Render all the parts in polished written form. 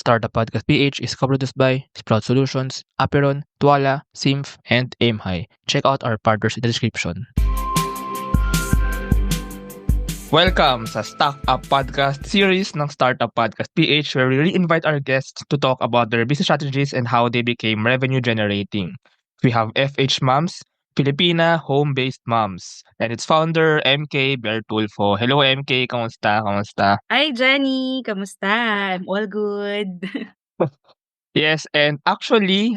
Startup Podcast PH is co-produced by Sprout Solutions, Aperon, Tuala, Simf, and AimHigh. Check out our partners in the description. Welcome sa Stack Up Podcast series ng Startup Podcast PH, where we re-invite our guests to talk about their business strategies and how they became revenue generating. We have FH Moms, Filipina home-based moms, and its founder MK Bertulfo. Hello MK, kamusta? Kamusta? Hi Jenny, kamusta? I'm all good. Yes, and actually,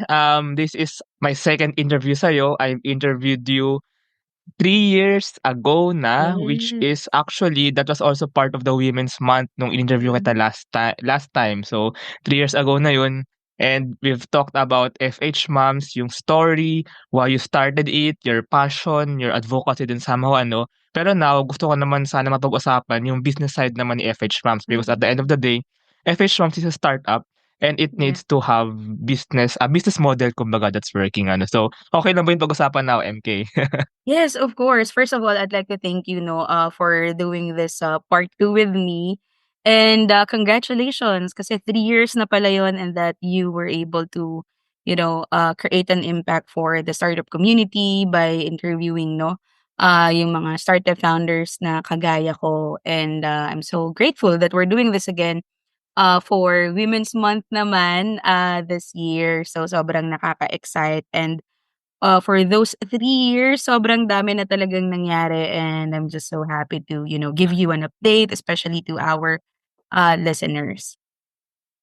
this is my second interview sa'yo. I've interviewed you 3 years ago na, which Yes. is actually, that was also part of the Women's Month nung in-interview kita last time. So, 3 years ago na yun. And we've talked about FH Moms, yung story, why you started it, your passion, your advocacy din somehow, ano. Pero now, gusto ko naman sana mapag-usapan yung business side naman ni FH Moms because at the end of the day, FH Moms is a startup and it Yeah. needs to have a business model kumbaga that's working, ano. So, okay lang ba yung pag-usapan now, MK? Yes, of course. First of all, I'd like to thank you, for doing this part 2 with me. And congratulations kasi 3 years na pala yun and that you were able to, create an impact for the startup community by interviewing, yung mga startup founders na kagaya ko. And I'm so grateful that we're doing this again for Women's Month naman this year. So sobrang nakaka-excite and for those 3 years, sobrang dami na talagang nangyari and I'm just so happy to, give you an update, especially to our listeners.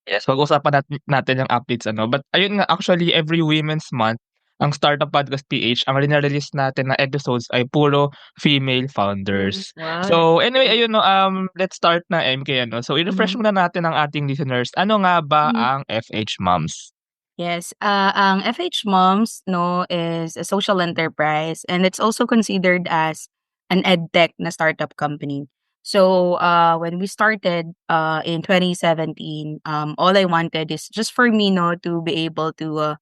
Yes, pag-usapan natin yung updates, ano. But ayun nga, actually every Women's Month, ang Startup Podcast PH, ang rina-release natin na episodes ay puro female founders. Wow, that's So anyway, great. ayun 'no, let's start na MK, ano. So i-refresh Mhm. muna natin ang ating listeners. Ano nga ba Mhm. ang FH Moms? Yes, ang FH Moms, is a social enterprise and it's also considered as an edtech na startup company. So, when we started in 2017, all I wanted is just for me, to be able to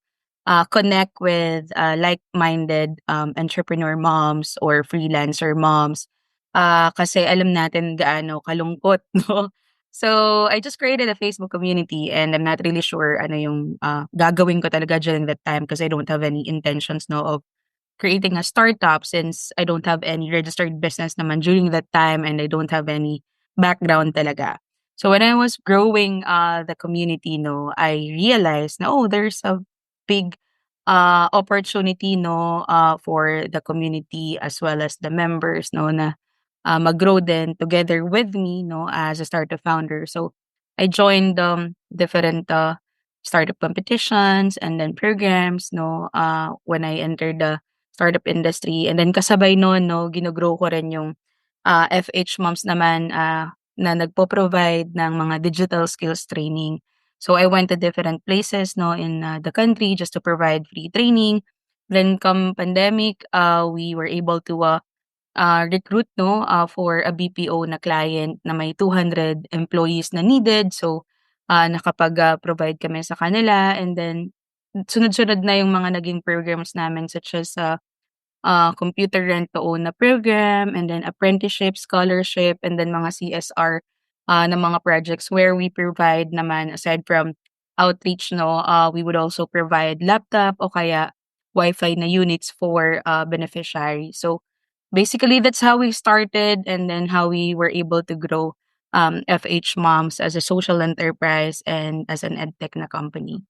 connect with like-minded entrepreneur moms or freelancer moms. Kasi alam natin gaano kalungkot, no? So, I just created a Facebook community and I'm not really sure ano yung gagawin ko talaga during that time because I don't have any intentions, of creating a startup since I don't have any registered business naman during that time and I don't have any background talaga. So when I was growing the community, I realized na there's a big opportunity, for the community as well as the members, na mag-grow din together with me, as a startup founder. So I joined different startup competitions and then programs, when I entered the startup industry. And then kasabay nun, gino-grow ko rin yung FH Moms naman na nagpo-provide ng mga digital skills training. So I went to different places, in the country just to provide free training. Then come pandemic, we were able to recruit, for a BPO na client na may 200 employees na needed. So nakapag-provide kami sa kanila and then sunod-sunod na yung mga naging programs namin such as computer rent-to-own na program and then apprenticeship, scholarship, and then mga CSR na mga projects where we provide naman aside from outreach, we would also provide laptop o kaya Wi-Fi na units for beneficiaries. So basically, that's how we started and then how we were able to grow FH Moms as a social enterprise and as an edtech na company.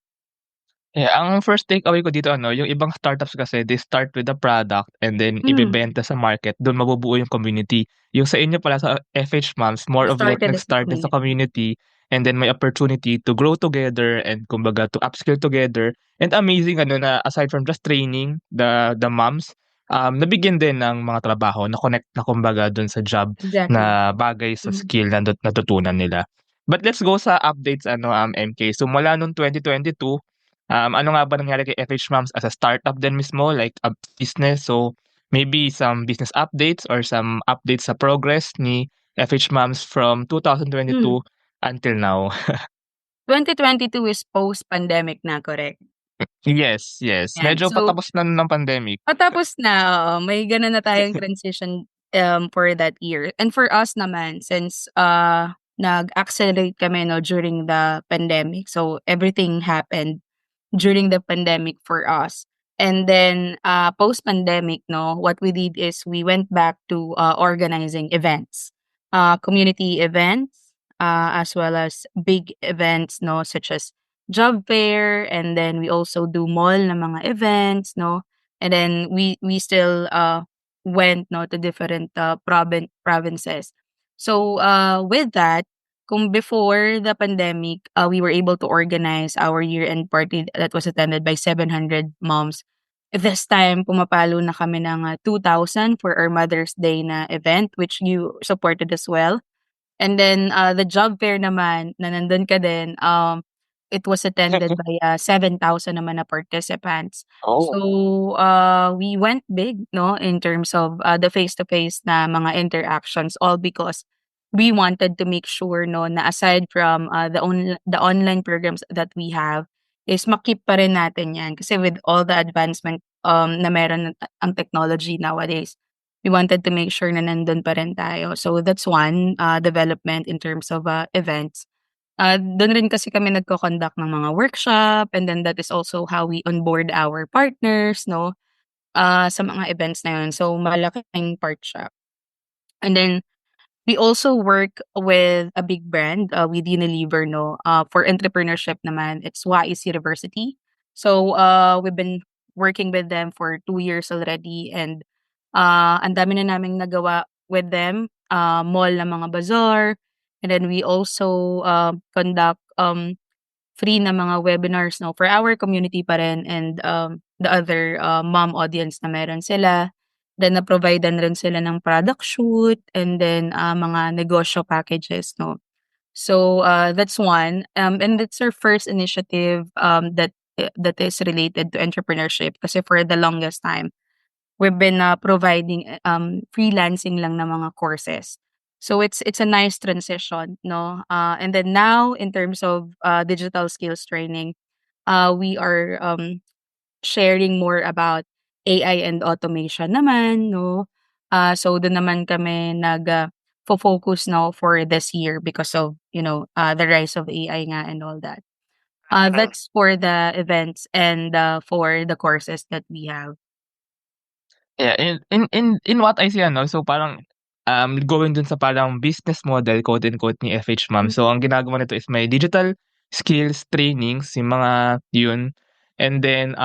Yeah, ang first takeaway ko dito, ano, yung ibang startups kasi they start with the product and then Mm, ibebenta sa market, dun mabubuo yung community. Yung sa inyo pala sa FH Moms, more we of like started as a nag-start din sa community. community and then may opportunity to grow together and kumbaga to upskill together. And amazing ano na aside from just training the moms, nabigyan din ng mga trabaho, na-connect na kumbaga dun sa job Exactly. na bagay sa Mhm. skill na natutunan nila. But let's go sa updates ano, MK. So mula nung 2022, ano nga ba nangyari kay FH Moms as a startup din mismo, like a business? So, maybe some business updates or some updates sa progress ni FH Moms from Hmm. 2022 until now. 2022 is post-pandemic na, correct? Yes, yes. Yan. Medyo So, patapos na ng pandemic. patapos na, oo, may gano'n na tayong transition, for that year. And for us naman since, nag-accelerate kami 'no, during the pandemic. So, everything happened during the pandemic for us. And then, post-pandemic 'no, what we did is we went back to, organizing events, community events, as well as big events 'no, such as job fair, and then we also do mall na mga events 'no. And then we still, went 'no, to different, provinces. So, with that, kung before the pandemic, we were able to organize our year-end party that was attended by 700 moms. This time, pumapalo na kami ng, 2,000 for our Mother's Day na event, which you supported as well. And then, the job fair naman na nandun ka din, it was attended by, 7,000 naman na participants. Oh. So, we went big 'no, in terms of, the face-to-face na mga interactions, all because we wanted to make sure 'no, na aside from, the online programs that we have is ma-keep pa rin natin 'yan. Kasi with all the advancement, na meron ang technology nowadays, we wanted to make sure na nandun pa rin tayo. So that's one, development in terms of, events. Dun rin kasi kami nagko-conduct ng mga workshop, and then that is also how we onboard our partners 'no, sa mga events na yun. So malaking part siya. And then we also work with a big brand, with Unilever 'no, for entrepreneurship naman, it's Wise University. So, we've been working with them for 2 years already, and, ang dami na naming nagawa with them, mall na mga bazaar, and then we also, conduct, free na mga webinars 'no, for our community pa rin, and, the other, mom audience na meron sila. Then na-providean rin sila ng product shoot, and then, mga negosyo packages 'no. So, that's one, and that's our first initiative, that is related to entrepreneurship, kasi for the longest time we've been, providing, freelancing lang na mga courses. So it's a nice transition 'no, and then now in terms of, digital skills training, we are, sharing more about AI and automation naman 'no. So dun naman kami fo-focus now for this year because of, the rise of AI nga and all that. That's for the events and, for the courses that we have. Yeah, in what I see ano, so parang, going dun sa parang business model quote unquote ni FH Mom. Mm, So ang ginagawa nito is may digital skills trainings, yung mga yun, and then,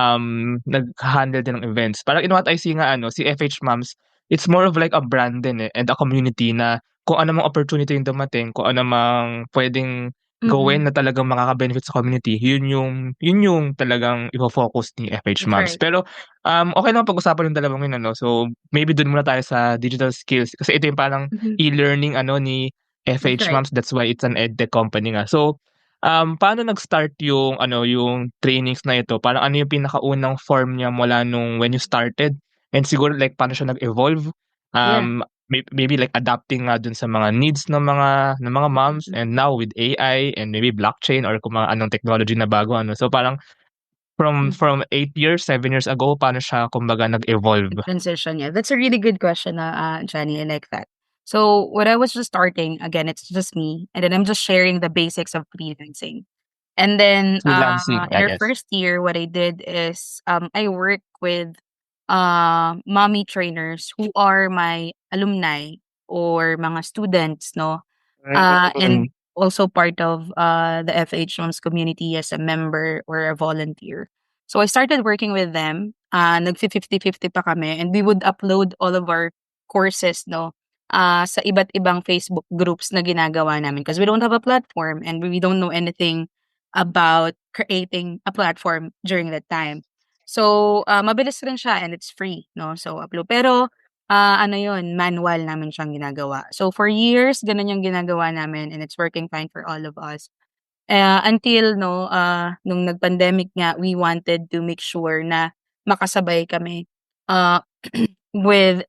nagha-handle din ng events. Parang in what I see nga ano, si FH Moms, it's more of like a brand din, eh, and a community na kung ano mang opportunity yung dumating, kung ano mang puwedeng mm, gawin na talagang makaka-benefit sa community, yun yung talagang ifo-focus ni FH that's Moms. right. Pero okey lang pag-usapan yung dalawang yun ano. So, maybe dun muna tayo sa digital skills kasi ito yung parang Mhm, e-learning ano ni that's FH right. Moms, that's why it's an edtech company nga. So, paano nag-start yung ano, yung trainings na ito? Parang ano yung pinakaunang form niya mula nung when you started? And siguro like paano siya nag-evolve? Yeah. Maybe like adapting nga dun sa mga needs ng mga moms, Mm, and now with AI and maybe blockchain or kung mga anong technology na bago ano. So, parang from mm. from 8 years, 7 years ago, paano siya kumbaga nag-evolve? Transition, yeah. That's a really good question, Jenny. I like that. So when I was just starting, again, it's just me, and then I'm just sharing the basics of freelancing. And then, Freelancing, in I our guess. first year, what I did is, I work with, mommy trainers who are my alumni or mga students, no? And Mm. also part of, the FH Moms community as a member or a volunteer. So I started working with them. Nag-50-50 pa kami, and we would upload all of our courses, no, sa iba't ibang Facebook groups na ginagawa namin because we don't have a platform and we don't know anything about creating a platform during that time. So, mabilis rin siya and it's free 'no, so upload. Pero, ano yun, manual namin siyang ginagawa. So, for years gano'n yung ginagawa namin, and it's working fine for all of us. Until 'no, nung nag-pandemic nga, we wanted to make sure na makasabay kami, uh, with,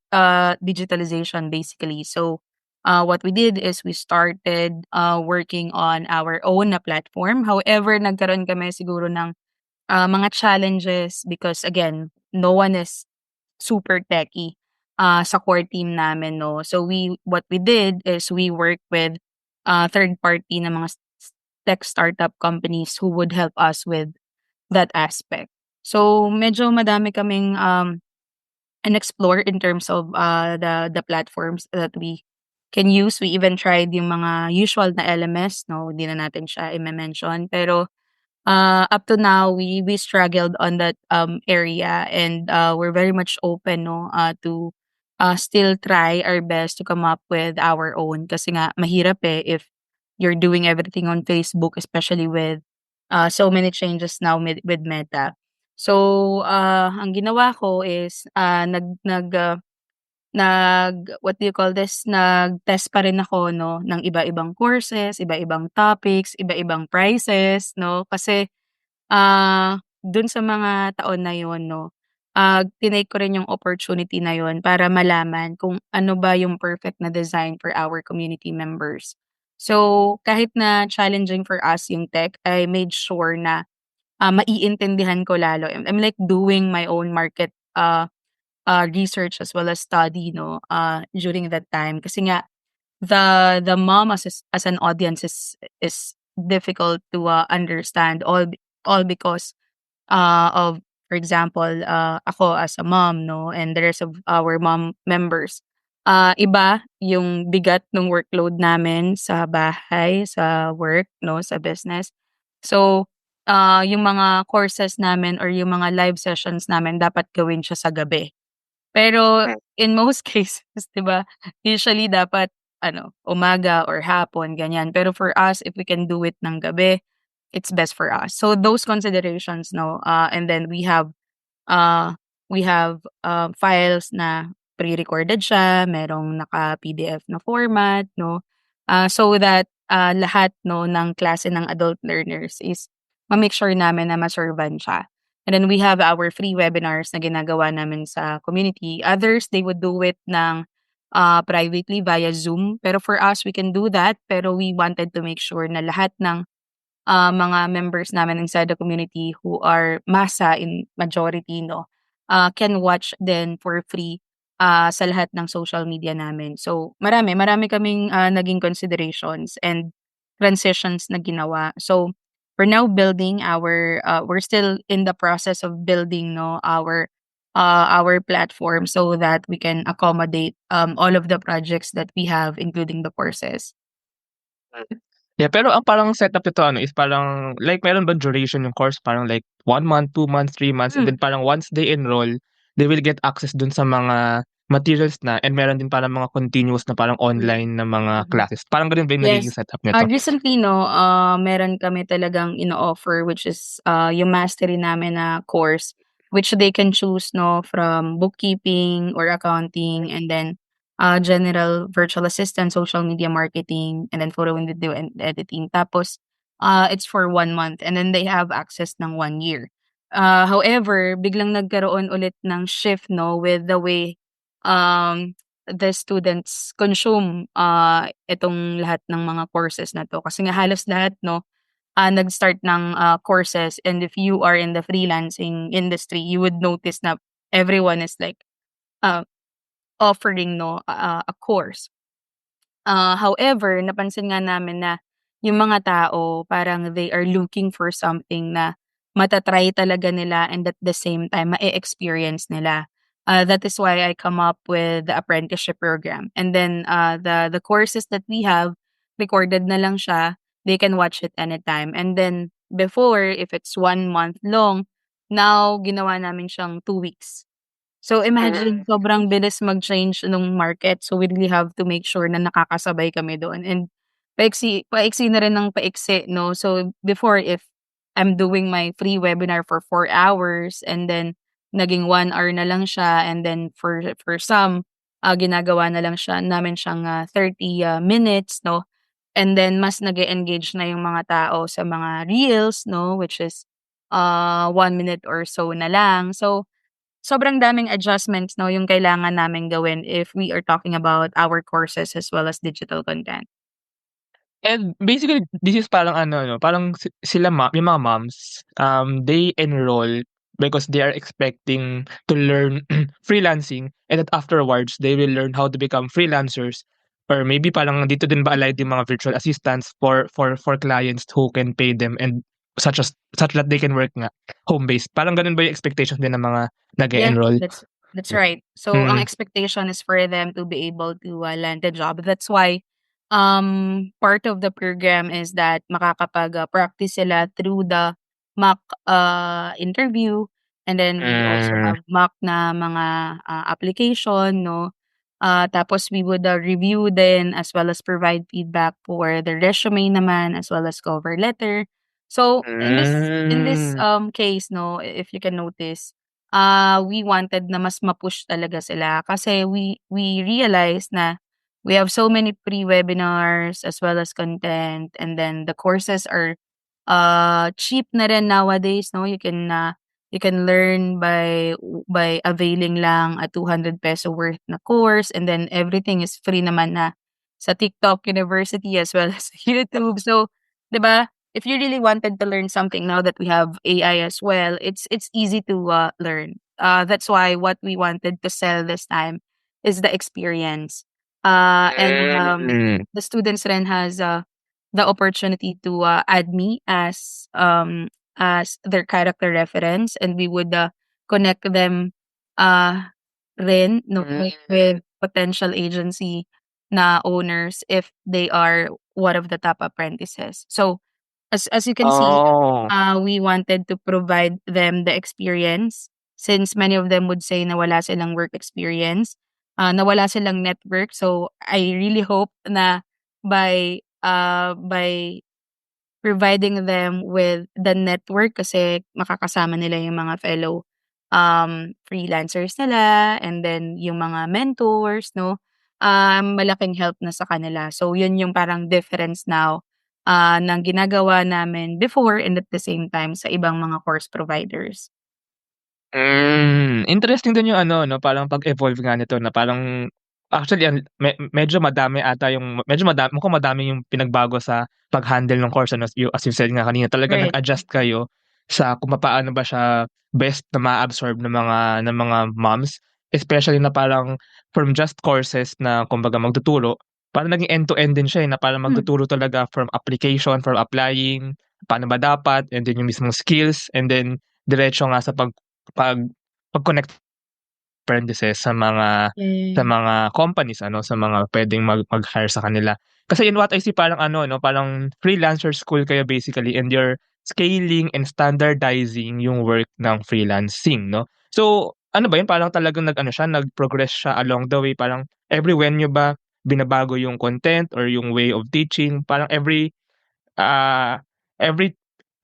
digitalization basically. So, what we did is we started, working on our own na platform. However, nagkaroon kami siguro ng, mga challenges because again, no one is super techy, sa core team namin 'no. So what we did is we work with, third party na mga tech startup companies who would help us with that aspect. So medyo madami kaming and explore in terms of the platforms that we can use. We even tried yung mga usual na LMS, no? Hindi na natin siya i-mention. Pero up to now, we struggled on that area, and we're very much open, no, to still try our best to come up with our own. Kasi nga mahirap if you're doing everything on Facebook, especially with so many changes now with Meta. So ang ginawa ko is what do you call this, nag-test pa rin ako 'no, ng iba-ibang courses, iba-ibang topics, iba-ibang prices 'no. Kasi, dun sa mga taon na yun 'no, tinake ko rin yung opportunity na yun para malaman kung ano ba yung perfect na design for our community members. So, kahit na challenging for us yung tech, I made sure na, maiintindihan ko lalo. I'm like doing my own market, research as well as study 'no, during that time. Kasi nga the mom as an audience is difficult to, understand all because, of for example, ako as a mom 'no, and the rest of our mom members. Iba yung bigat ng workload namin sa bahay, sa work 'no, sa business. So, yung mga courses namin or yung mga live sessions namin dapat gawin siya sa gabi. Pero in most cases, 'di ba, usually dapat ano, umaga or hapon, ganyan. Pero for us, if we can do it ng gabi, it's best for us. So those considerations 'no, and then uh, we have, files na pre-recorded siya, merong naka-PDF na format 'no, so that, lahat 'no ng klase ng adult learners is ma-make sure namin na ma-serve-an siya. And then we have our free webinars na ginagawa namin sa community. Others, they would do it ng, privately via Zoom. Pero for us, we can do that, pero we wanted to make sure na lahat ng mga members namin inside the community who are masa in majority 'no, can watch then for free, sa lahat ng social media namin. So marami kaming, naging considerations and transitions na ginawa. So we're now building we're still in the process of building 'no, our platform so that we can accommodate, all of the projects that we have including the courses. Yeah, pero ang parang setup nito ano is parang like meron bang duration yung course? Parang like 1 month, 2 months, 3 months, and Hmm, then parang once they enroll, they will get access dun sa mga materials na, and meron din parang mga continuous na parang mm, online na mga mm. classes. Parang ganun ba yung nagiging Yes. setup nito? Recently 'no, meron kami talagang ino-offer which is, yung mastery namin na course, which they can choose 'no, from bookkeeping or accounting and then, general virtual assistant, social media marketing, and then photo and video and editing. Tapos, it's for 1 month and then they have access ng 1 year. However, biglang nagkaroon ulit ng shift 'no, with the way, um the students consume, itong lahat ng mga courses na 'to. Kasi nga halos lahat 'no, nag-start ng, courses, and if you are in the freelancing industry, you would notice na everyone is like, uh, offering 'no, a course. However, napansin nga namin na yung mga tao parang they are looking for something na mata-try talaga nila and at the same time ma-e-experience nila. That is why I come up with the apprenticeship program. And then, the courses that we have, recorded na lang siya. They can watch it anytime. And then before, if it's 1 month long, now ginawa namin siyang 2 weeks. So imagine sobrang bilis mag-change nung market. So we really have to make sure na nakakasabay kami doon, and paiksi na rin ng paiksi 'no. So before, if I'm doing my free webinar for 4 hours and then naging 1 hour na lang siya, and then for some, ginagawa na lang siya namin siyang, 30, minutes 'no. And then mas nag-e-engage na yung mga tao sa mga reels 'no, which is, 1 minute or so na lang. So sobrang daming adjustments 'no, yung kailangan naming gawin if we are talking about our courses as well as digital content. And basically, this is parang ano 'no, parang sila yung mga moms, they enroll because they are expecting to learn freelancing, and then afterwards they will learn how to become freelancers or maybe parang dito din ba aligned yung mga virtual assistants for clients who can pay them and such that they can work nga home-based. Parang ganun ba yung expectation din ng mga Yeah, nag-e-enroll? that's right. So ang Mm. expectation is for them to be able to land a job. That's why part of the program is that makakapag practice sila through the mock interview, and then we also Hmm. have mock na mga application, no. Tapos we would review then as well as provide feedback for the resume naman as well as cover letter. So in this Hmm. case, no, if you can notice, we wanted na mas ma-push talaga sila kasi we realized na we have so many free webinars as well as content, and then the courses are cheap na rin nowadays, no. You can learn by availing lang a ₱200 worth na course, and then everything is free naman na sa TikTok University as well as YouTube. So, 'di ba? If you really wanted to learn something now that we have AI as well, it's easy to learn. That's why what we wanted to sell this time is the experience. And Hmm. the students then has the opportunity to add me as their character reference, and we would connect them uh rin, no, with potential agency na owners if they are one of the top apprentices. So as you can see, Oh. we wanted to provide them the experience, since many of them would say na wala silang work experience, na wala silang network. So I really hope na by providing them with the network, kasi makakasama nila yung mga fellow freelancers nila, and then yung mga mentors, no, malaking help na sa kanila. So yun yung parang difference now ng ginagawa namin before and at the same time sa ibang mga course providers. Interesting din yung ano 'no, parang pag-evolve nga nito na parang actually medyo madami ata yung mukhang madami yung pinagbago sa pag-handle ng course ano, as you said nga kanina talagang Right. nag-adjust kayo sa kung papaano ba siya best na ma-absorb ng mga moms. Especially na parang from just courses na kumbaga magtuturo, parang naging end-to-end din siya, eh, na parang Hmm. magtuturo talaga from application, from applying, paano ba dapat, and then yung mismong skills, and then diretso nga sa pag pag-connect apprentices sa Yeah. mga companies ano, sa mga puwedeng mag-hire sa kanila. Kasi in what I see parang ano 'no, parang freelancer school kayo basically, and you're scaling and standardizing yung work ng freelancing 'no. So, ano ba yun, parang talagang nag-ano siya, nag-progress siya along the way, parang every when niyo ba binabago yung content or yung way of teaching, parang ah, every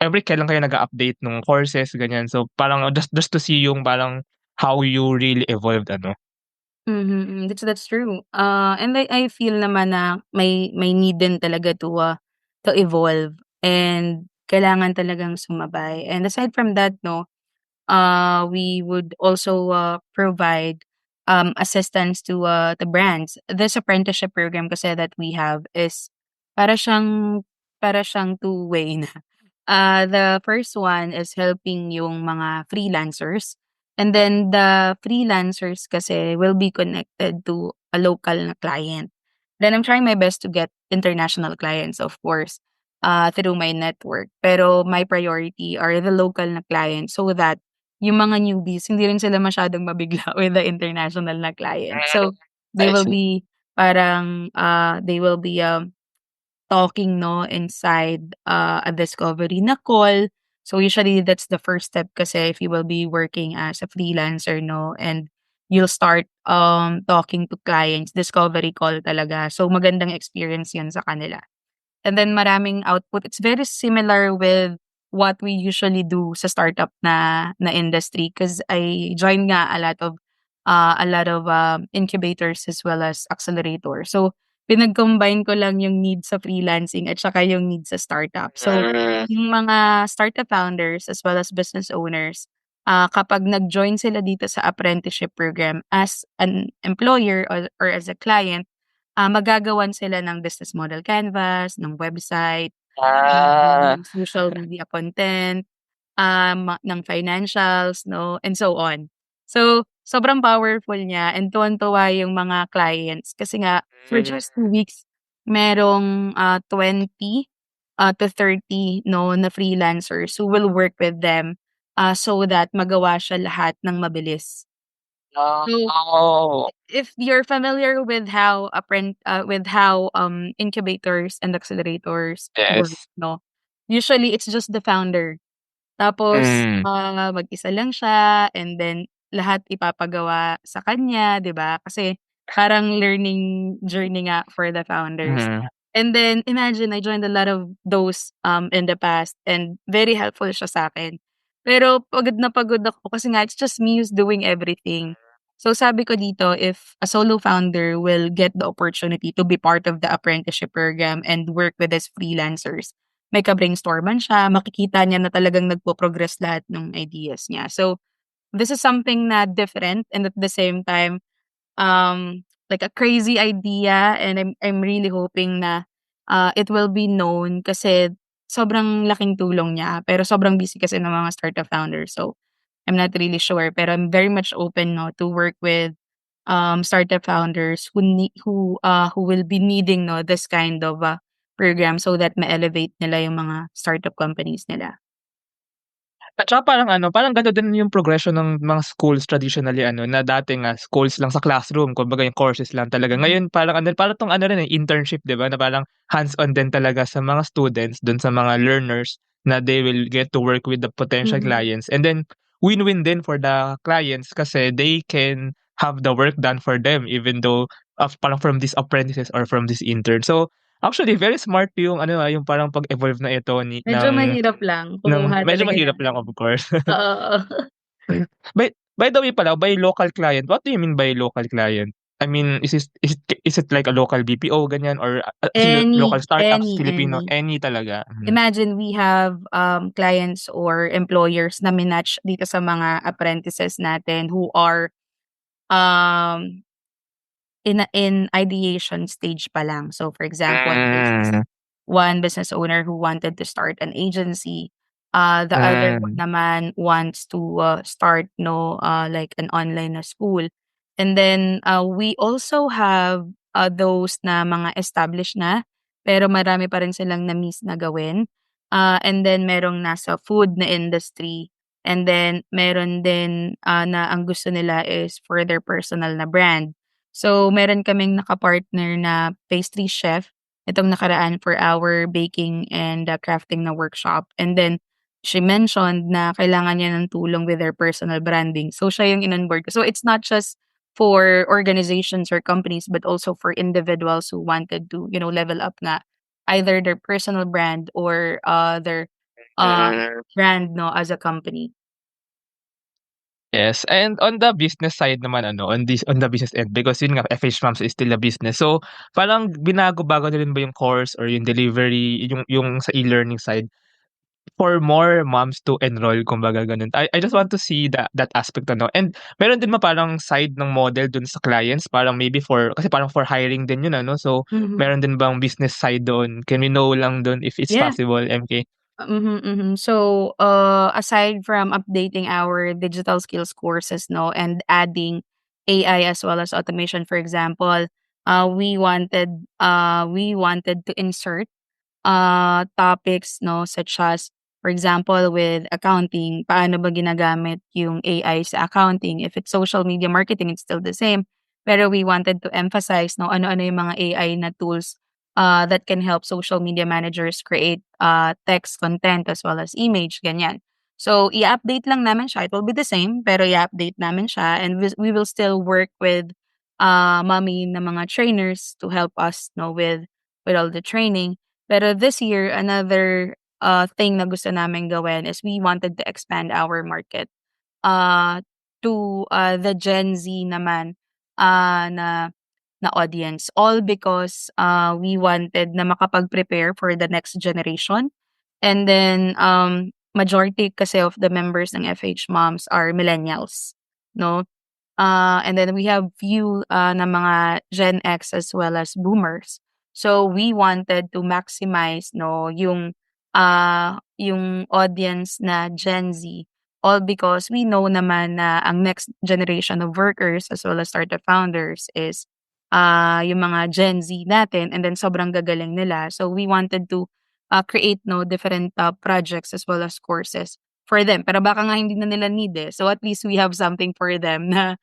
every kailan kayo nag-a-update nung courses ganyan. So, parang just to see yung parang how you really evolved ano. Mhm, that's true. And I feel naman na may need din talaga to evolve, and kailangan talagang sumabay. And aside from that, no, we would also provide assistance to the brands. This apprenticeship program kasi that we have is para siyang para siyang two-way na. The first one is helping yung mga freelancers, and then the freelancers kasi will be connected to a local na client. Then I'm trying my best to get international clients, of course, through my network. Pero my priority are the local na clients, so that yung mga newbies hindi rin sila masyadong mabigla with the international na client. So they I will see. be they will be talking, no, inside a discovery na call. So usually that's the first step kasi if you will be working as a freelancer, no, and you'll start talking to clients, discovery call talaga. So magandang experience 'yun sa kanila. And then maraming output. It's very similar with what we usually do sa startup na industry, because I joined nga a lot of incubators as well as accelerators. So pinag-combine ko lang yung need sa freelancing at saka yung need sa startup. So Hmm. yung mga startup founders as well as business owners, kapag nag-join sila dito sa apprenticeship program as an employer or as a client, magagawan sila ng business model canvas, ng website, Ah. ng social media content, ng financials, no, and so on. So, sobrang powerful niya and tuwang-tuwa yung mga clients kasi nga for Hmm, just 2 weeks merong, 20, to 30 'no, na freelancers who will work with them, so that magawa siya lahat ng mabilis. So, oh, if you're familiar with how incubators and accelerators work yes. 'no, usually it's just the founder. Tapos, Hmm, mag-isa lang siya and then lahat ipapagawa sa kanya, 'di ba? Kasi parang learning journey nga for the founders. mhm, And then imagine I joined a lot of those, in the past and very helpful siya sa'kin. Pero pagod na pagod ako kasi nga it's just me who's doing everything. So sabi ko dito, if a solo founder will get the opportunity to be part of the apprenticeship program and work with these freelancers, may ka-brainstorman siya, makikita niya na talagang nagpo-progress lahat ng ideas niya. So, this is something na different and at the same time, like a crazy idea and I'm really hoping na, it will be known kasi sobrang laking tulong niya. Pero sobrang busy kasi ng mga startup founders. So, I'm not really sure pero I'm very much open 'no, to work with, startup founders who will be needing 'no, this kind of, program so that ma-elevate nila yung mga startup companies nila. At saka parang ano, parang gano'n din yung progression ng mga schools traditionally ano, na dati nga schools lang sa classroom, kumbaga yung courses lang talaga. Mhm. Ngayon parang ano, parang 'tong ano rin, eh, internship 'di ba, na parang hands-on din talaga sa mga students, dun sa mga learners na they will get to work with the potential Mhm. clients. And then win-win din for the clients kasi they can have the work done for them even though parang from these apprentices or from these interns. So, actually very smart yung ano, yung parang pag-evolve na ito Medyo mahirap lang ng kumuha medyo talaga mahirap ng lang of course. oo, oo. By the way pala, by local client, what do you mean by local client? I mean, is it like a local BPO ganyan or, local startups, Filipino, Any. any talaga? Mhm. Imagine we have, clients or employers na minatch dito sa mga apprentices natin who are, um in ideation stage pa lang. So, for example, there's this Hmm, one business owner who wanted to start an agency. The other one hmm, naman wants to start no like an online na school. And then we also have those na mga established na pero marami pa rin silang na-miss na gawin. And then merong nasa food na industry. And then meron din na ang gusto nila is for their personal na brand. So, meron kaming naka-partner na pastry chef itong nakaraan for our baking and, crafting na workshop. And then she mentioned na kailangan niya ng tulong with her personal branding. So, siya yung in-onboard ko. So, it's not just for organizations or companies but also for individuals who wanted to, level up nga either their personal brand or, their, uh, hmm. brand 'no, as a company. Yes, and on the business side naman ano, on the business end because yun nga FH Moms is still a business. So, parang binago-bago na rin ba yung course or yung delivery, yung sa e-learning side? For more moms to enroll kumbaga gano'n. I just want to see that aspect ano and meron din ba parang side ng model dun sa clients parang maybe kasi parang for hiring din yun ano, so Mhm. meron din bang business side do'n? Can we know lang dun if it's Yeah. possible, MK? Mhm, mhm. So, aside from updating our digital skills courses, no, and adding AI as well as automation, for example, we wanted to insert topics, no, such as, for example, with accounting, paano ba ginagamit yung AI sa accounting? If it's social media marketing, it's still the same. Pero we wanted to emphasize, no, ano-ano yung mga AI na tools that can help social media managers create text content as well as image, ganyan. So, i-update lang namin siya. It will be the same, pero i-update namin siya and we will still work with mommy na mga trainers to help us no with all the training. Pero this year, another thing na gusto namin gawin is we wanted to expand our market uh, to the Gen Z naman na audience. All because we wanted na makapag-prepare for the next generation. And then majority kasi of the members ng FH Moms are millennials, no? And then we have few na mga Gen X as well as boomers. So we wanted to maximize no yung audience na Gen Z all because we know naman na ang next generation of workers as well as startup founders is yung mga Gen Z natin, and then sobrang gagaling nila. So we wanted to create different projects as well as courses for them. Pero baka nga hindi na nila need eh. So at least we have something for them na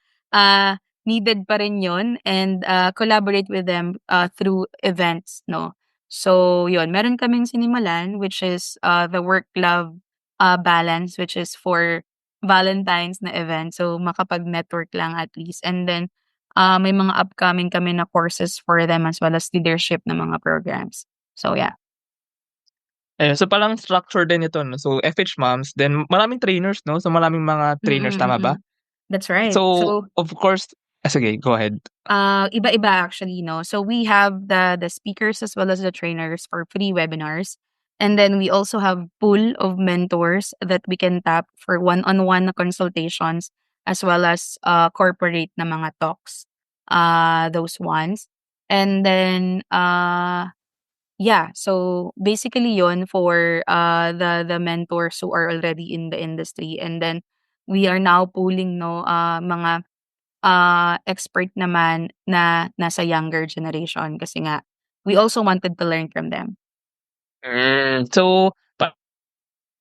needed pa rin yun, and collaborate with them through events, no? So yun, meron kaming sinimulan which is the work-love balance, which is for Valentine's na event. So makapag-network lang at least. And then may mga upcoming kami na courses for them as well as leadership na mga programs. So yeah. Ayun, so parang structure din ito 'no. So FH Moms, then maraming trainers 'no? So maraming mga trainers, tama ba? That's right. So, So of course sige, go ahead. iba-iba actually, no? So we have the speakers as well as the trainers for free webinars. And then we also have pool of mentors that we can tap for one-on-one na consultations as well as corporate na mga talks. Those ones. And then yeah, so basically yon for the mentors who are already in the industry, and then we are now pulling mga expert naman na nasa younger generation kasi nga we also wanted to learn from them. So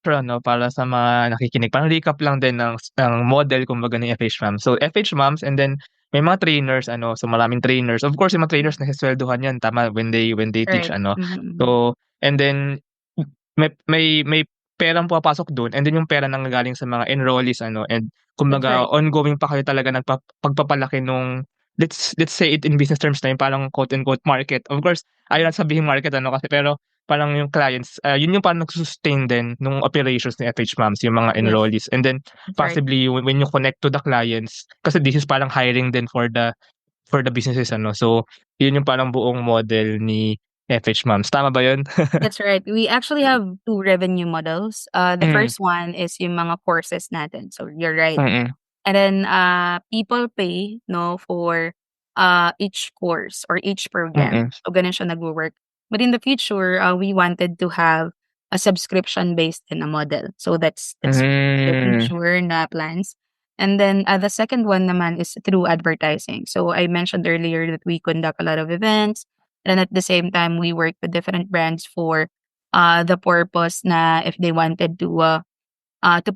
ano, para sa mga nakikinig, parang recap lang din ng model kumbaga ng FH Moms. So FH Moms, and then may mga trainers ano, so maraming trainers. Of course, yung mga trainers naseswelduhan yan, tama, when they teach Right. ano. Mhm. So, and then may perang pumapasok dun, and then yung pera nanggagaling sa mga enrollees ano, and kumbaga right. ongoing pa kayo talaga ng pagpapalaki nung let's say it in business terms na yung parang quote unquote market. Of course, ayaw natin sabihin market ano kasi, pero parang yung clients, yun yung parang nagsu-sustain din nung operations ni FH Moms, yung mga Yes. enrollees. And then That's right. possibly when you connect to the clients, kasi this is parang hiring din for the businesses ano. So, yun yung parang buong model ni FH Moms. Tama ba yun? That's right. We actually have two revenue models. The Mm. first one is yung mga courses natin. So you're right. Mm. And then people pay for each course or each program. Mm. So ganun siya nagwo-work. But in the future, we wanted to have a subscription-based na model. So that's the future na plans. And then the second one naman is through advertising. So I mentioned earlier that we conduct a lot of events, and at the same time we work with different brands for the purpose na if they wanted to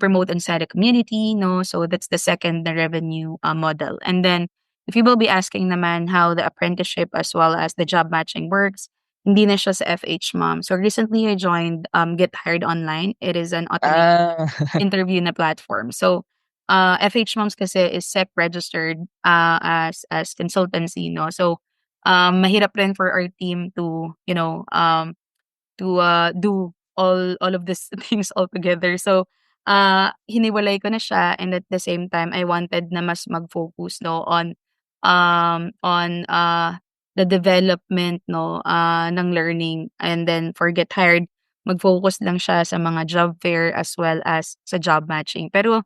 promote inside the community, no? So that's the second revenue model. And then if you will be asking naman how the apprenticeship as well as the job matching works, hindi na siya sa FH Mom. So recently I joined Get Hired Online. It is an automated interview na platform. So FH Moms kasi is SEC registered as consultancy, no? So mahirap rin for our team to do all of these things all together. So hiniwalay ko na siya, and at the same time I wanted na mas mag-focus on the development ng learning, and then for Get Hired mag-focus lang siya sa mga job fair as well as sa job matching. Pero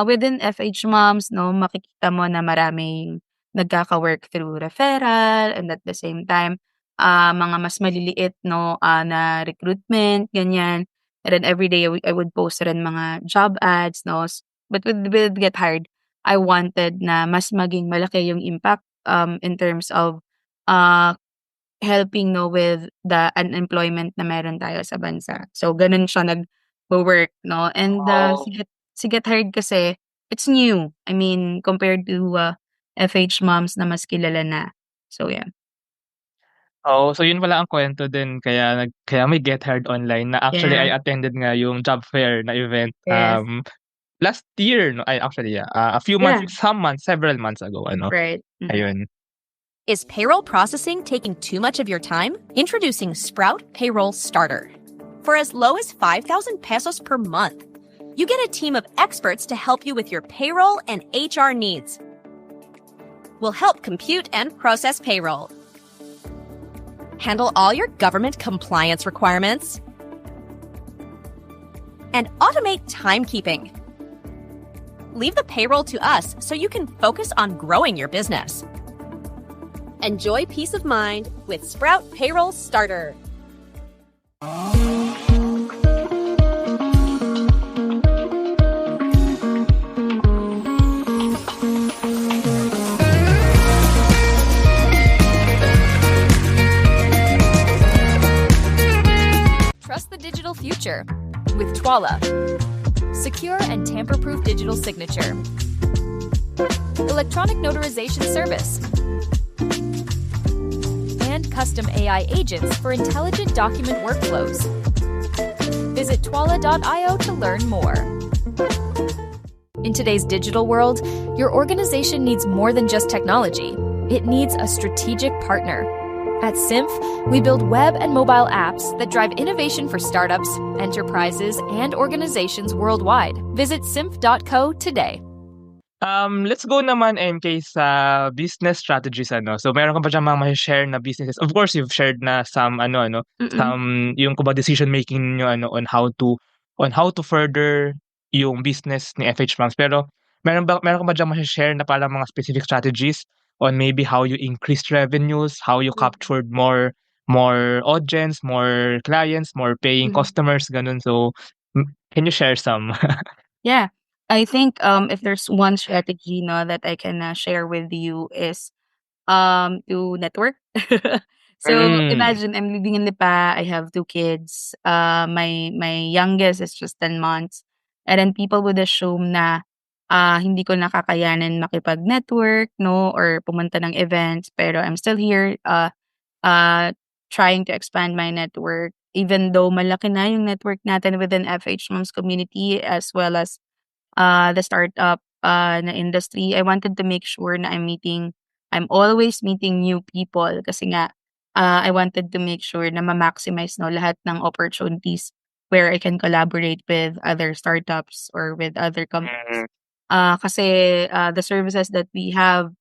within FH Moms makikita mo na maraming nagkaka-work through referral, and at the same time mga mas maliliit na recruitment, ganyan. And then every day I would post rin mga job ads, no? But with Get Hired, I wanted na mas maging malaki yung impact in terms of helping with the unemployment na meron tayo sa bansa. So ganun siya nag-work, no? And si Get Hired kasi it's new. I mean, compared to FH Moms na mas kilala na. So yeah. Oh, so yun pala ang kwento din kaya may Get Hired Online na actually Yeah. I attended nga yung job fair na event Yes. last year no, a few months, several months ago ano. Right. Mhm. Ayun. Is payroll processing taking too much of your time? Introducing Sprout Payroll Starter. For as low as 5,000 pesos per month, you get a team of experts to help you with your payroll and HR needs. We'll help compute and process payroll, handle all your government compliance requirements, and automate timekeeping. Leave the payroll to us so you can focus on growing your business. Enjoy peace of mind with Sprout Payroll Starter. Twala. Secure and tamper-proof digital signature. Electronic notarization service. And custom AI agents for intelligent document workflows. Visit twala.io to learn more. In today's digital world, your organization needs more than just technology. It needs a strategic partner. At Symph, we build web and mobile apps that drive innovation for startups, enterprises, and organizations worldwide. Visit symph.co today. Let's go naman MK sa business strategies ano. So meron ka ba diyang mga ma-share na businesses? Of course, you've shared na some Mm. yung kumbaga decision making niyo on how to further yung business ni FH Moms. Pero meron ka ba diyang ma-share na parang mga specific strategies on maybe how you increased revenues, how you captured more audience, more clients, more paying Mhm. customers, ganun. So can you share some? Yeah. I think if there's one strategy that I can share with you is to network. So Mm. imagine I'm living in Lipa. I have two kids. My youngest is just 10 months. And then people would assume na hindi ko nakakayanan makipag-network, no, or pumunta ng events. Pero I'm still here uh, trying to expand my network. Even though malaki na yung network natin within FH Moms community as well as the startup na industry, I wanted to make sure na I'm always meeting new people kasi nga I wanted to make sure na ma-maximize lahat ng opportunities where I can collaborate with other startups or with other companies. Mm. Kasi the services that we have,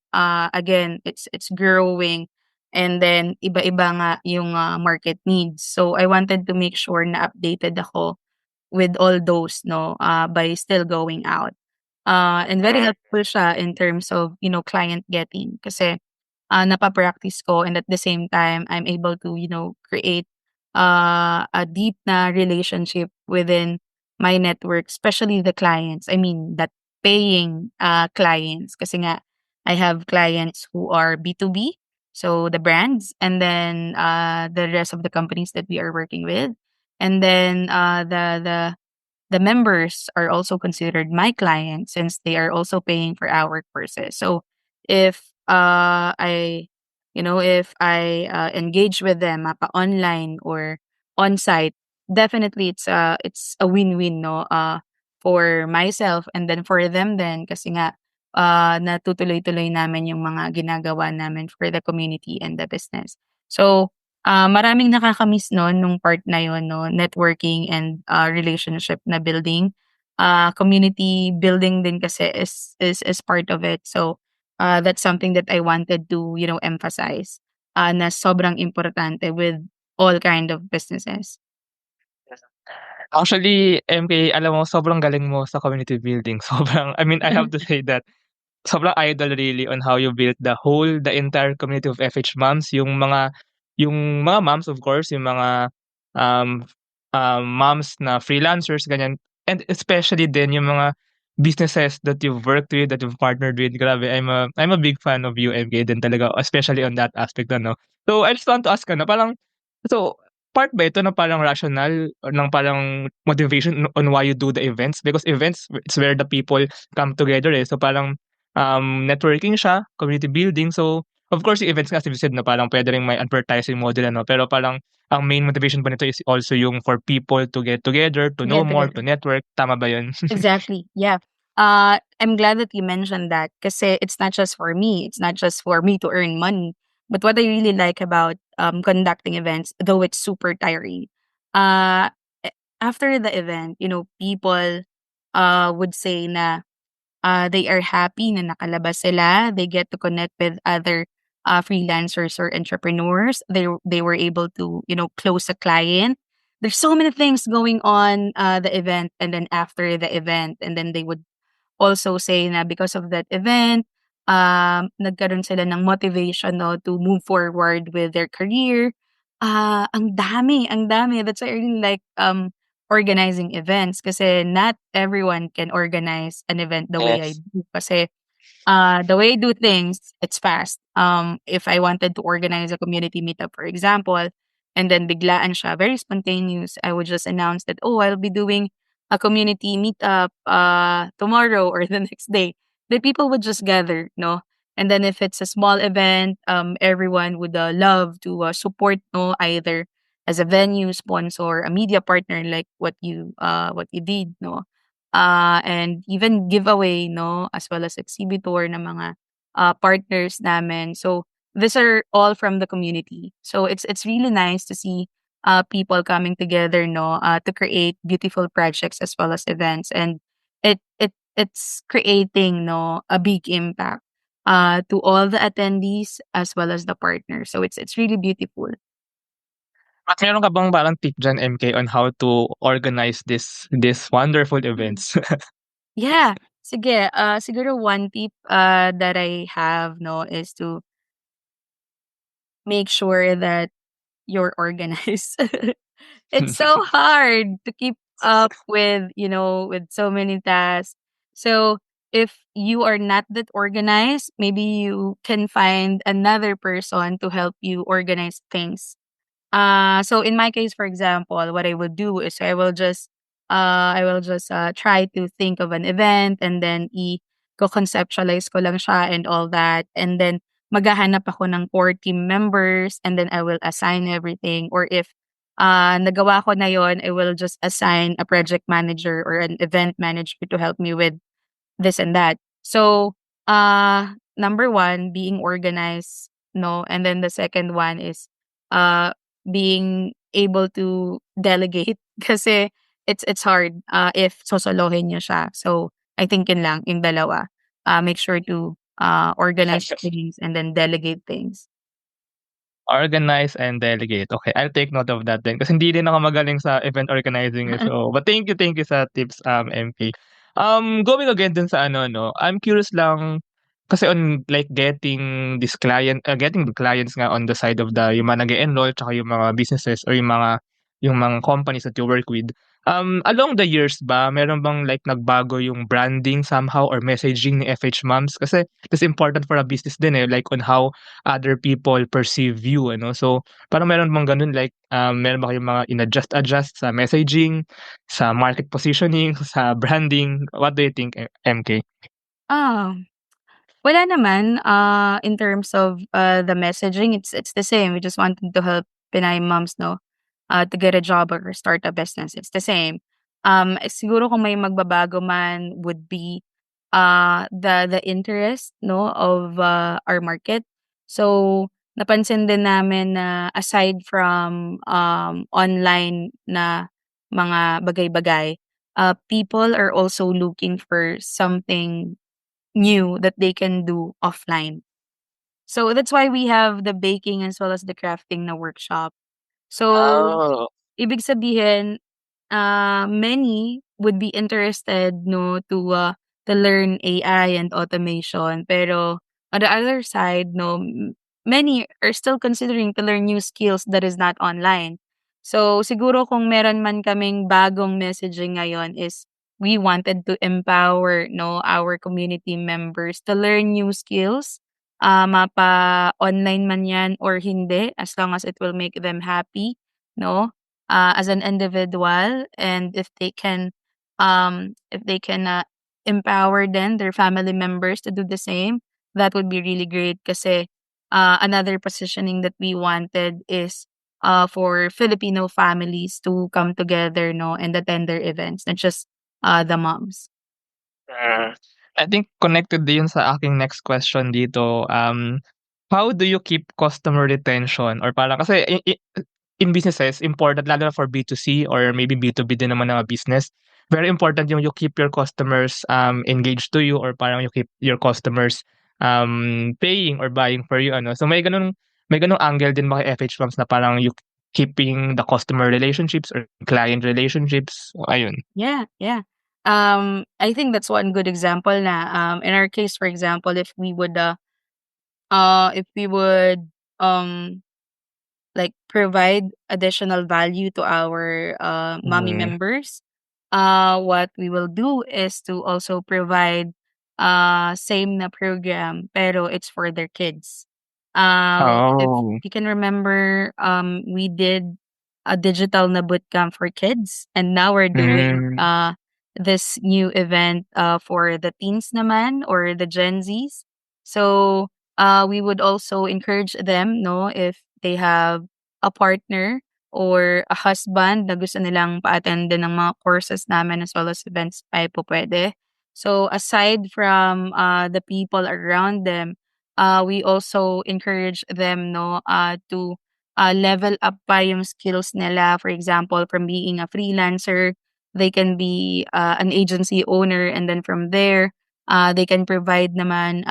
again, it's growing and then iba-iba nga yung market needs. So I wanted to make sure na updated ako with all those by still going out. And very helpful siya in terms of, client getting kasi napa-practice ko and at the same time, I'm able to, create a deep na relationship within my network, especially the clients. I mean, that paying clients kasi nga I have clients who are B2B, so the brands, and then the rest of the companies that we are working with. And then the members are also considered my clients since they are also paying for our courses. So if if I engage with them online or on site, definitely it's a win-win for myself and then for them then kasi nga natutuloy-tuloy namin yung mga ginagawa namin for the community and the business. So maraming nakaka-miss nung part na yun 'no, networking and relationship na building. Community building din kasi is part of it. So, that's something that I wanted to, emphasize, na sobrang importante with all kind of businesses. Actually, MK, alam mo sobrang galing mo sa community building. Sobrang I mean, I have to say that sobrang idol really on how you built the entire community of FH moms, yung mga moms of course, yung mga, um, moms na freelancers ganyan, and especially din yung mga businesses that you've worked with, that you've partnered with. Grabe, I'm a big fan of you, MK, din talaga, especially on that aspect ano. So, I just want to ask ano, parang so, part ba ito ng parang rational or ng parang motivation on why you do the events? Because events, it's where the people come together, eh. So, parang networking siya, community building. So, of course, yung events nga as you said na parang puwede ring may advertising model ano, pero parang ang main motivation pa nito is also yung for people to get together, to know Get more, together. to network, tama ba yun? Exactly, yeah. I'm glad that you mentioned that kasi it's not just for me. It's not just for me to earn money. But what I really like about conducting events, though it's super tiring, uh, after the event, people would say na they are happy na nakalabas sila. They get to connect with other freelancers or entrepreneurs. They were able to close a client. There's so many things going on the event and then after the event and then they would also say na because of that event nagkaroon sila ng motivation to move forward with their career. Ang dami. That's why I really like organizing events kasi not everyone can organize an event the way I Yes. do. Kasi the way I do things, it's fast. If I wanted to organize a community meetup, for example, and then biglaan siya, very spontaneous, I would just announce that, oh, I'll be doing a community meetup tomorrow or the next day, the people would just gather, no? And then if it's a small event, everyone would love to support, no, either as a venue sponsor, a media partner like what you did, no, and even giveaway, no, as well as exhibitor ng mga partners namin. So these are all from the community. So it's really nice to see people coming together, no, to create beautiful projects as well as events, and it's creating, no, a big impact to all the attendees as well as the partners. So it's really beautiful. At meron ka bang parang tip diyan, MK, on how to organize this wonderful events? Yeah. Sige, siguro one tip that I have, no, is to make sure that you're organized. It's so hard to keep up with, with so many tasks. So if you are not that organized, maybe you can find another person to help you organize things. So in my case, for example, what I would do is I will just try to think of an event, and then i-conceptualize ko lang siya and all that, and then maghahanap ako ng core team members, and then I will assign everything. Or if nagawa ko na yon, I will just assign a project manager or an event manager to help me with this and that. So, number one, being organized, no, and then the second one is uh being able to delegate kasi it's hard if sosolohin niyo siya. So, I think yun lang, yung dalawa. Make sure to organize things and then delegate things. Organize and delegate. Okay, I'll take note of that din kasi hindi din ako magaling sa event organizing, eh. So, but thank you sa tips, MK. Going again dun sa ano 'no, I'm curious lang kasi on like getting the clients nga on the side of yung mga nag-e-enroll tsaka yung mga businesses or yung mga companies that you work with. Along the years ba meron bang like nagbago yung branding somehow or messaging ni FH Moms? Kasi it's important for a business din, eh, like on how other people perceive you ano. So, parang meron bang ganun like, meron ba kayong mga in-adjust sa messaging, sa market positioning, sa branding? What do you think, MK? Ah, wala naman. In terms of the messaging, it's the same. We just wanted to help Pinay moms, no, to get a job or start a business. It's the same. Siguro kung may magbabago man would be the interest, no, of our market. So napansin din namin na aside from online na mga bagay-bagay, people are also looking for something new that they can do offline. So that's why we have the baking as well as the crafting na workshop. So Oh. ibig sabihin, many would be interested, no, to learn AI and automation. Pero on the other side, no, many are still considering to learn new skills that is not online. So siguro kung meron man kaming bagong messaging ngayon is we wanted to empower, no, our community members to learn new skills. Mapa online man yan or hindi, as long as it will make them happy, no, as an individual, and if they can empower then their family members to do the same, that would be really great kasi another positioning that we wanted is for Filipino families to come together, no, and attend their events, not just the moms. I think connected din yun sa aking next question dito. How do you keep customer retention or parang kasi in businesses important lalo na for B2C or maybe B2B din naman na business, very important yung you keep your customers, engaged to you or parang you keep your customers, paying or buying for you ano. So may ganung angle din ba kay FH Moms na parang you keeping the customer relationships or client relationships? Ayun. Yeah, yeah. I think that's one good example na in our case, for example, if we would um like provide additional value to our mommy Mm. members, what we will do is to also provide same na program pero it's for their kids. If Oh. you can remember, we did a digital na bootcamp for kids, and now we're doing Mm. this new event for the teens naman or the Gen Zs. So we would also encourage them, no, if they have a partner or a husband na gusto nilang pa-attend din ng mga courses namin as well as events, ay po pwede. So aside from the people around them, we also encourage them, no, to level up pa yung skills nila. For example, from being a freelancer, they can be an agency owner, and then from there, they can provide naman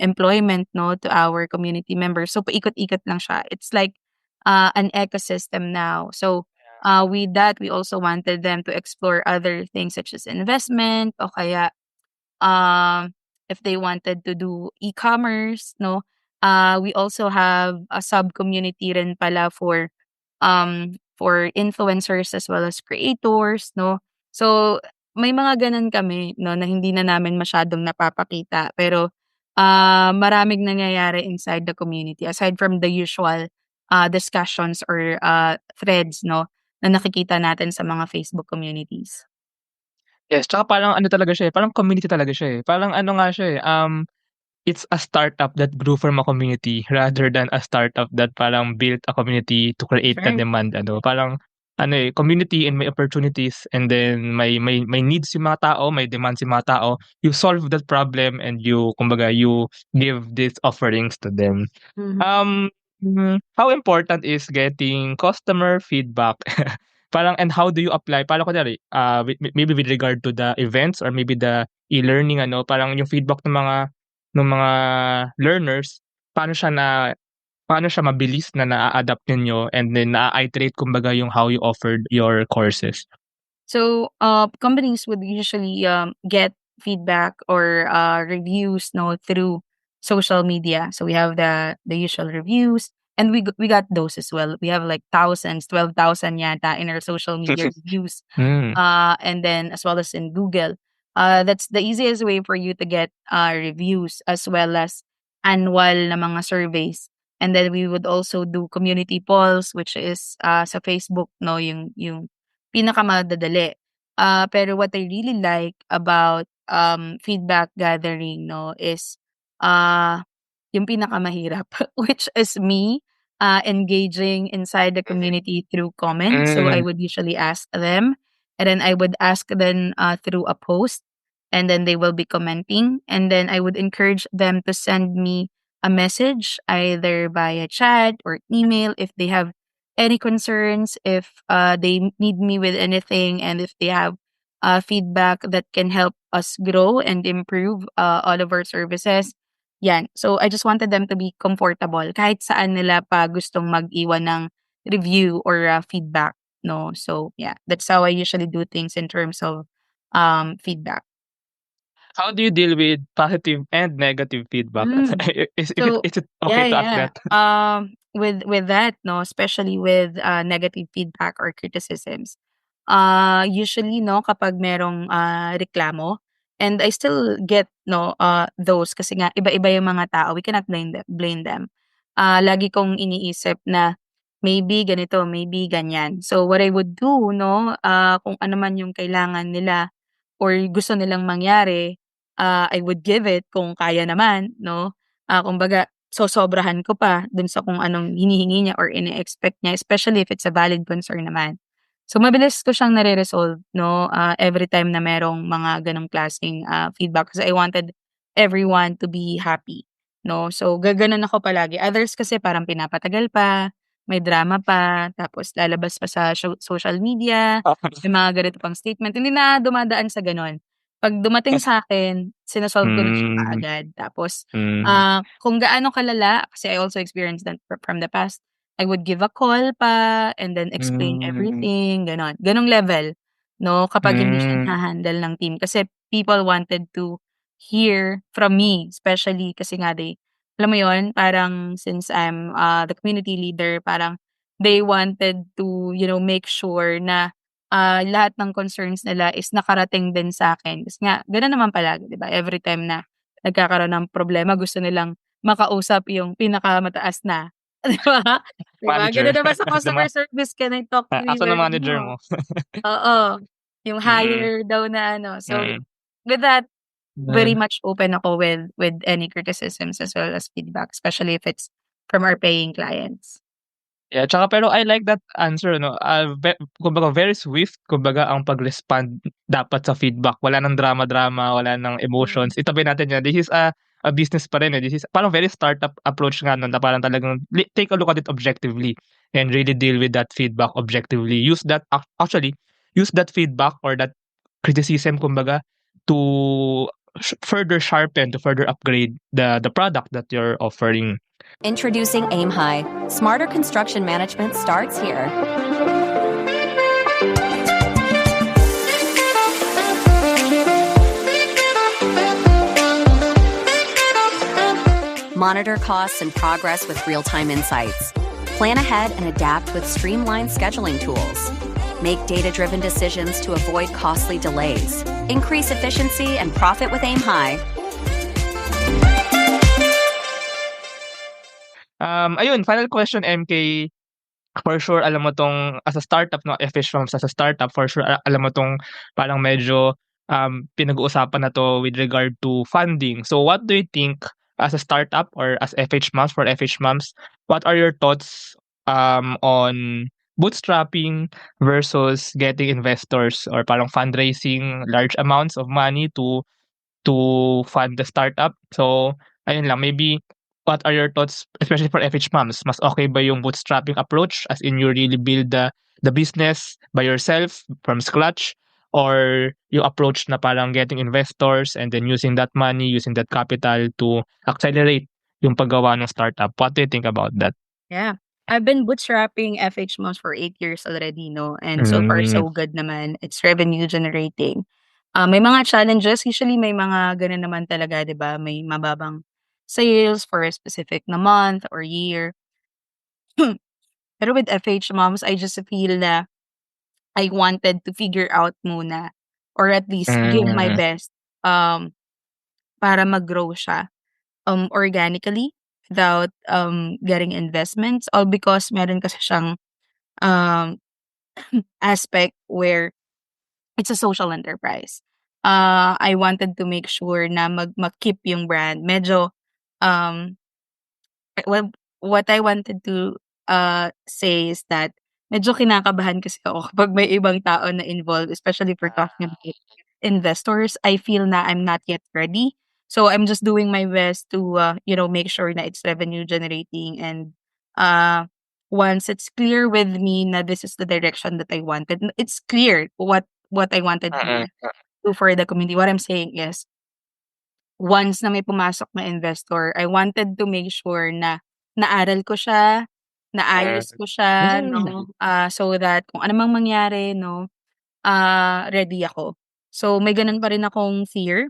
employment, no, to our community members. So paikot-ikot lang siya. It's like an ecosystem now. So with that, we also wanted them to explore other things such as investment o kaya if they wanted to do e-commerce, no, we also have a sub-community rin pala for influencers as well as creators, no. So may mga ganun kami, no, na hindi na namin masyadong napapakita, pero maraming nangyayari inside the community aside from the usual discussions or threads, no, na nakikita natin sa mga Facebook communities. Yes, tsaka parang ano talaga siya, parang community talaga siya, Parang ano nga siya, it's a startup that grew from a community rather than a startup that parang built a community to create the Sure. demand Parang community and may opportunities and then may needs yung mga tao, may demands yung mga tao. You solve that problem and kumbaga you give these offerings to them. Um, how important is getting customer feedback? Parang and how do you apply? Parang kunyari, maybe with regard to the events or maybe the e-learning parang yung feedback ng mga learners, paano siya mabilis na naa-adapt ninyo and then naa-iterate kumbaga yung how you offered your courses? So, companies would usually get feedback or reviews, no, through social media. So we have the usual reviews, and we got those as well. We have like thousands, 12,000 yata in our social media reviews, Hmm. and then as well as in Google. That's the easiest way for you to get reviews as well as annual na mga surveys. And then we would also do community polls, which is sa Facebook, no, yung pinakamadadali. Pero what I really like about feedback gathering, no, is uh, yung pinakamahirap, which is me engaging inside the community through comments. So I Hmm. would usually ask them, and then I would ask them through a post, and then they will be commenting, and then I would encourage them to send me a message either via chat or email if they have any concerns, if they need me with anything, and if they have feedback that can help us grow and improve all of our services. Yan. So I just wanted them to be comfortable kahit saan nila pa gustong mag-iwan ng review or feedback, no? So yeah, that's how I usually do things in terms of feedback. How do you deal with positive and negative feedback? Mm. So Is it okay yeah, to ask yeah. that? With that, no, especially with negative feedback or criticisms. Usually, no, kapag merong reklamo, and I still get, no, those kasi nga iba-iba yung mga tao. We cannot blame them. Lagi kong iniisip na maybe ganito, maybe ganyan. So what I would do, no, kung ano man yung kailangan nila or gusto nilang mangyari, I would give it kung kaya naman, no? Kumbaga sosobrahan ko pa dun sa kung anong hinihingi niya or ine-expect niya, especially if it's a valid concern naman. So mabilis ko siyang nare-resolve, no, every time na merong mga ganong klaseng feedback kasi I wanted everyone to be happy, no? So gaganon ako palagi. Others kasi parang pinapatagal pa, may drama pa, tapos lalabas pa sa social media, may mga ganito pang statement. Hindi na dumadaan sa gano'n. 'Pag dumating sa'kin, sino-solve ko na siya Hmm. kaagad. Tapos, Hmm. kung gaano kalala, kasi I also experienced that from the past, I would give a call pa and then explain Hmm. everything, gano'n. Gano'ng level, 'no, kapag hindi siya Hmm. naha-handle ng team. Kasi people wanted to hear from me, especially kasi nga alam mo 'yun, parang since I'm, the community leader, parang they wanted to, make sure na lahat ng concerns nila is nakarating din sa'kin. Kasi nga gano'n naman palagi, 'di ba? Every time na nagkakaroon ng problema gusto nilang makausap yung pinakamataas na. 'Di ba? 'Di ba? Manager. Gano'n naman sa The ma customer service, can I talk to you asan ang manager ano? mo? Oo, yung Mm, higher daw na ano. So, mm. with that, very Hmm. much open ako with any criticisms as well as feedback, especially if it's from our paying clients. Yeah, tsaka pero I like that answer 'no, kumbaga very swift kumbaga ang pag-respond dapat sa feedback. Wala ng drama-drama, wala ng Mm. emotions. Itabi natin 'yan. This is a business pa rin, eh. This is parang very startup approach nga 'no, na parang talagang take a look at it objectively and really deal with that feedback objectively. Use that actually, use that feedback or that criticism kumbaga to further sharpen, to further upgrade the product that you're offering. Introducing Aim High. Smarter construction management starts here. Monitor costs and progress with real-time insights. Plan ahead and adapt with streamlined scheduling tools. Make data-driven decisions to avoid costly delays. Increase efficiency and profit with Aim High. Ayun, final question, MK. For sure alam mo 'tong as a startup 'no, FH Farms as a startup, for sure alam mo 'tong parang medyo, pinag-uusapan na 'to with regard to funding. So what do you think as a startup or as FH Moms, for FH Moms, what are your thoughts, on bootstrapping versus getting investors or parang fundraising large amounts of money to fund the startup? So, ayun lang, maybe what are your thoughts, especially for FH Moms? Mas okay ba yung bootstrapping approach, as in you really build the business by yourself from scratch, or yung approach na parang getting investors and then using that money, using that capital to accelerate yung paggawa ng startup? What do you think about that? Yeah. I've been bootstrapping FH Moms for 8 years already, no? And so far, Hmm. so good naman. It's revenue generating. May mga challenges. Usually, may mga ganun naman talaga, di ba? May mababang sales for a specific na month or year. Pero with FH Moms, I just feel na I wanted to figure out muna or at least give my Hmm. best um, para mag-grow siya organically without getting investments, all because meron kasi siyang um, aspect where it's a social enterprise. I wanted to make sure na mag-keep yung brand. Medyo um, well, what I wanted to say is that medyo kinakabahan kasi ako kapag may ibang tao na involved, especially for talking about investors. I feel na I'm not yet ready. So I'm just doing my best to make sure na it's revenue generating, and uh once it's clear with me na this is the direction that I wanted, it's clear what I wanted to Mm. do for the community. What I'm saying is, once na may pumasok na investor, I wanted to make sure na naaral ko siya, naayos ko siya, Hmm. no, so that kung ano mang mangyari, no, ready ako. So may gano'n pa rin akong fear.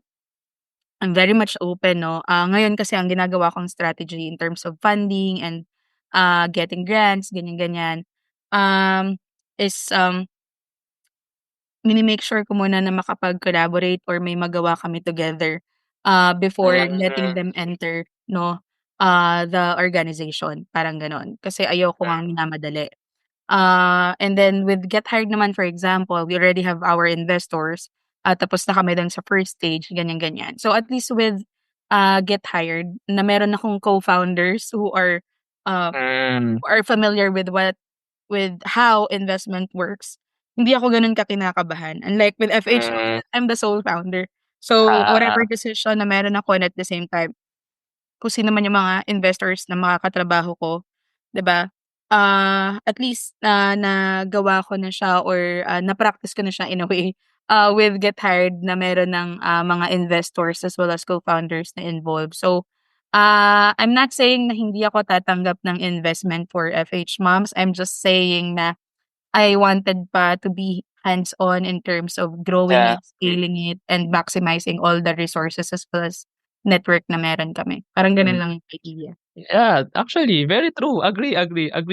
I'm very much open, no. Ngayon kasi ang ginagawa kong strategy in terms of funding and getting grants, ganyan-ganyan, um, is mini-make sure ko muna na makapag-collaborate or may magawa kami together, before letting them enter, no, the organization, parang gano'n. Kasi ayoko ngang minamadali. And then with Get Hired naman, for example, we already have our investors, tapos na kami dun sa first stage, ganyan-ganyan. So at least with Get Hired, na meron akong co-founders uh, Hmm. who are familiar with how investment works, hindi ako gano'n kakinakabahan. Unlike with FH, Hmm. I'm the sole founder. So Ah. whatever decision na meron ako, and at the same time, kung sino man yung mga investors na makakatrabaho ko, 'di ba? At least nagawa ko na siya or na-practice ko na siya in a way, with Get Hired, na meron ng mga investors as well as co-founders na involved. So, I'm not saying na hindi ako tatanggap ng investment for FH Moms. I'm just saying na I wanted pa to be hands-on in terms of growing Yeah. it, scaling it, and maximizing all the resources as well as network na meron kami. Parang gano'n Hmm. lang yung idea. Yeah, actually very true. Agree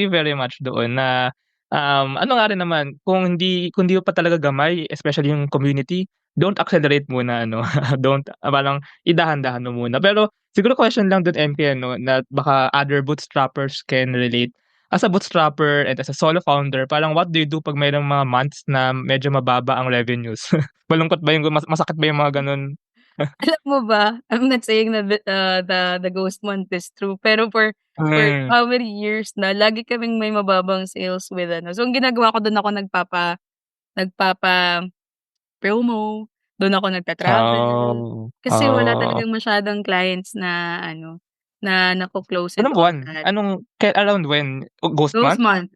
very much doon na, ano nga rin naman kung hindi mo pa talaga gamay, especially yung community, don't accelerate muna ano, don't parang idahan-dahan mo muna. Pero siguro question lang dun MK ano, na baka other bootstrappers can relate. As a bootstrapper and as a solo founder, parang what do you do 'pag mayroong mga months na medyo mababa ang revenues? Malungkot ba yung masakit ba yung mga ganun? Alam mo ba, I'm not saying na the ghost month is true, pero for Hmm, how many years na lagi kaming may mababang sales with ano. So ang ginagawa ko dun ako nagpapa-promo, dun ako nagta-travel. oh, Kasi wala oh. talagang masyadong clients na ano, na nako-close and Anong all buwan? that. Around when? Ghost Ghost month? month,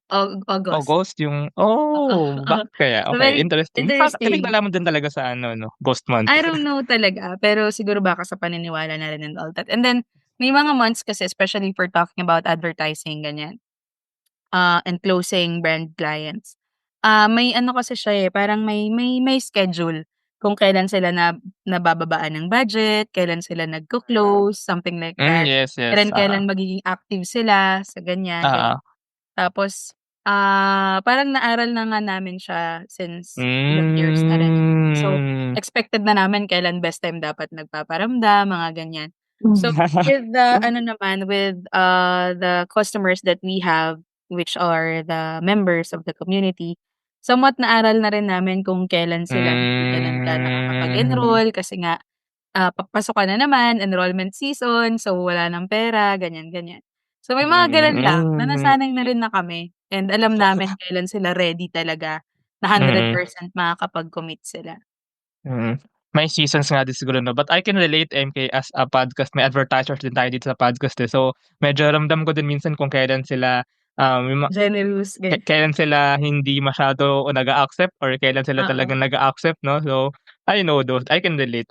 August. August yung Oo, oo. bakit kaya? So Okay, very interesting. Hindi ko interesting. nalaman din talaga sa ano 'no, ghost month. I don't know talaga, pero siguro baka sa paniniwala na rin and all that. And then may mga months kasi especially for talking about advertising ganyan, and closing brand clients. May ano kasi siya, eh, parang may schedule kung kailan sila nabababaan ng budget, kailan sila nagko-close, something like that. Yes, yes, Kailan magiging active sila sa ganyan, oo. ganyan. Tapos, parang naaral na nga namin siya since ilang years na rin. So, Hmm. expected na namin kailan best time dapat nagpaparamdam, mga ganyan. So, with the ano naman, with, the customers that we have, which are the members of the community, somewhat naaral na rin namin kung kailan sila hindi gano'n ka Hmm. nakakapag-enroll kasi nga, pasukan na naman, enrollment season, so wala ng pera, ganyan, ganyan. So, may mga gano'n lang na Mm, nasanay na rin na kami and alam namin kailan sila ready talaga na mm, 100% makakapag-commit sila. mm. May seasons nga din siguro 'no, but I can relate MK as a podcast may advertisers din tayo dito sa podcast, eh. So, medyo ramdam ko din minsan kung kailan sila, yung Generous, kailan sila hindi masyado o nag-a-accept or kailan sila oo. talagang nag-a-accept 'no. So, I know those, I can relate.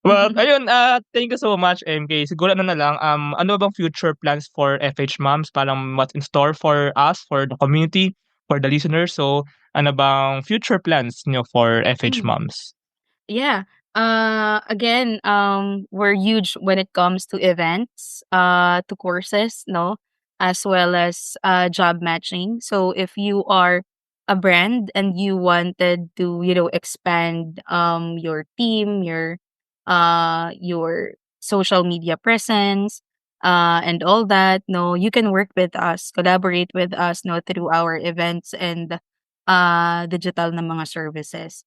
Well, ayun, thank you so much MK. Siguro ano na lang, ano bang future plans for FH Moms? Parang what's in store for us, for the community, for the listeners? So, ano bang future plans niyo for FH Hmm. Moms? Yeah. Again, we're huge when it comes to events, to courses, no, as well as job matching. So if you are a brand and you wanted to, expand your team, your social media presence, and all that, no, you can work with us, collaborate with us, no, through our events and digital na mga services.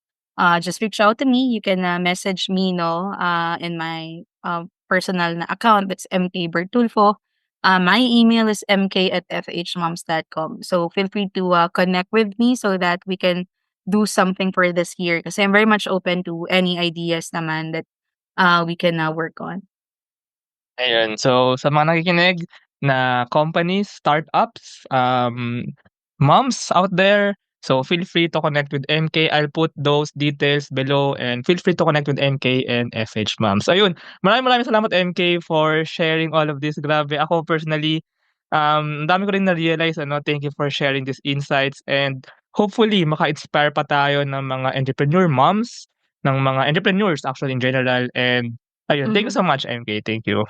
Just reach out to me. You can message me, no, in my personal na account. That's MK Bertulfo. My email is mk@fhmoms.com. So feel free to connect with me so that we can do something for this year. Because I'm very much open to any ideas naman that we can work on. Ayun, so sa mga nakikinig na companies, startups, moms out there, so feel free to connect with MK. I'll put those details below and feel free to connect with MK and FH Moms. So ayun, maraming salamat MK for sharing all of this. Grabe, ako personally, ang dami ko rin na-realize ano, thank you for sharing these insights and hopefully maka-inspire pa tayo ng mga entrepreneur moms, ng mga entrepreneurs actually in general and ayun, thank you Mhm. so much MK. Thank you.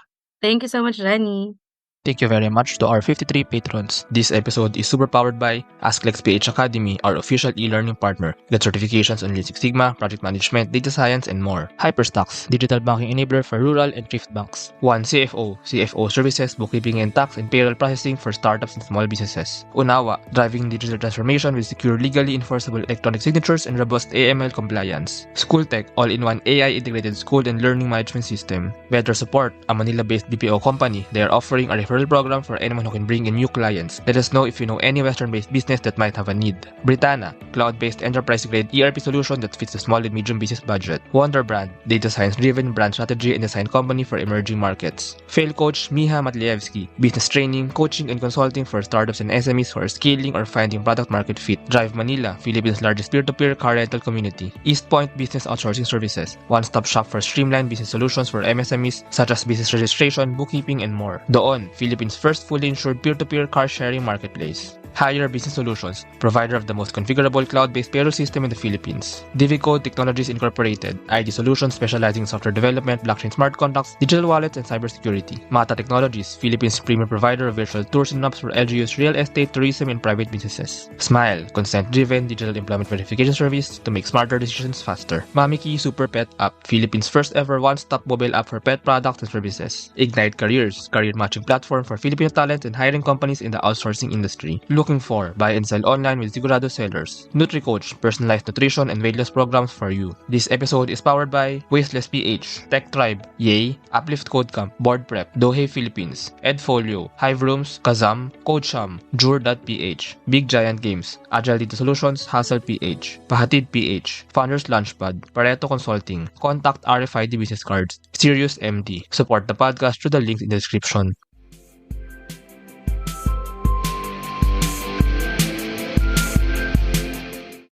Thank you so much, Jenny. Thank you very much to our 53 patrons. This episode is super powered by AskLex PH Academy, our official e-learning partner. Get certifications on Lean Six Sigma, project management, data science, and more. Hyperstocks, digital banking enabler for rural and thrift banks. One CFO, CFO services, bookkeeping and tax, and payroll processing for startups and small businesses. Unawa, driving digital transformation with secure, legally enforceable electronic signatures and robust AML compliance. Schooltech, all-in-one AI-integrated school and learning management system. Better Support, a Manila-based BPO company. They are offering a referral program for anyone who can bring in new clients. Let us know if you know any Western-based business that might have a need. Britanna, cloud-based enterprise-grade ERP solution that fits the small and medium business budget. Wonderbrand, data science-driven brand strategy and design company for emerging markets. Fail Coach Miha Matlievsky, business training, coaching, and consulting for startups and SMEs who are scaling or finding product market fit. Drive Manila, Philippines' largest peer-to-peer car rental community. East Point Business Outsourcing Services, one-stop shop for streamlined business solutions for MSMEs such as business registration, bookkeeping, and more. Doon, Philippines' first fully insured peer-to-peer car-sharing marketplace. Hire Business Solutions, provider of the most configurable cloud-based payroll system in the Philippines. DiviCode Technologies Incorporated, ID solutions specializing in software development, blockchain smart contracts, digital wallets, and cybersecurity. Mata Technologies, Philippines' premier provider of virtual tours and maps for LGU's real estate, tourism, and private businesses. Smile, consent-driven digital employment verification service to make smarter decisions faster. Mamiki Super Pet App, Philippines' first ever one-stop mobile app for pet products and services. Ignite Careers, career matching platform for Filipino talent and hiring companies in the outsourcing industry. Looking for buy and sell online with Sigurado sellers. NutriCoach, personalized nutrition and weight loss programs for you. This episode is powered by Wasteless PH, Tech Tribe, Yay, Uplift Code Camp, Board Prep, Dohe Philippines, Edfolio, Hive Rooms, Kazam, CodeSham, Jure.ph, Big Giant Games, Agile Data Solutions, Hustle PH, Pahatid PH, Founders Launchpad, Pareto Consulting, Contact RFID Business Cards, Sirius MD. Support the podcast through the links in the description.